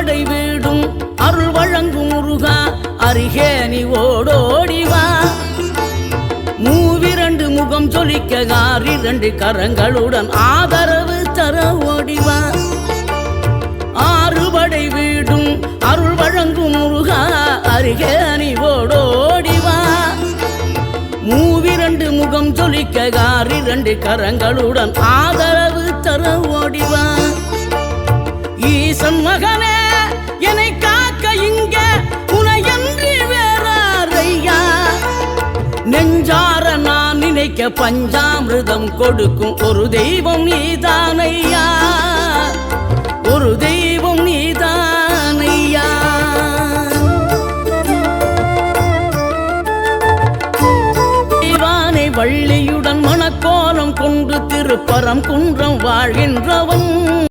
அறுபடை வீடும் அருள் வழங்கும் முருகா அருகே நீ ஓடோடிவா மூவிரண்டு முகம் ஜொலிக்க ஆறிரண்டு கரங்களுடன் ஆதரவு தர ஓடிவா ஆறுபடை வீடும் அருள் வழங்கும் முருகா அருகே நீ ஓடோடிவா மூவிரண்டு முகம் ஜொலிக்க ஆறிரண்டு கரங்களுடன் ஆதரவு தர ஓடிவா ஈசன் மகனே என்னை காக்க இங்க உனையன்றி வேறாரையா நெஞ்சார நான் நினைக்க பஞ்சாமிர்தம் கொடுக்கும் ஒரு தெய்வம் நீதானையா ஒரு தெய்வம் நீதானையா தெய்வானை வள்ளியுடன் மணக்கோலம் கொண்டு திருப்பரம் குன்றம் வாழ்கின்றவா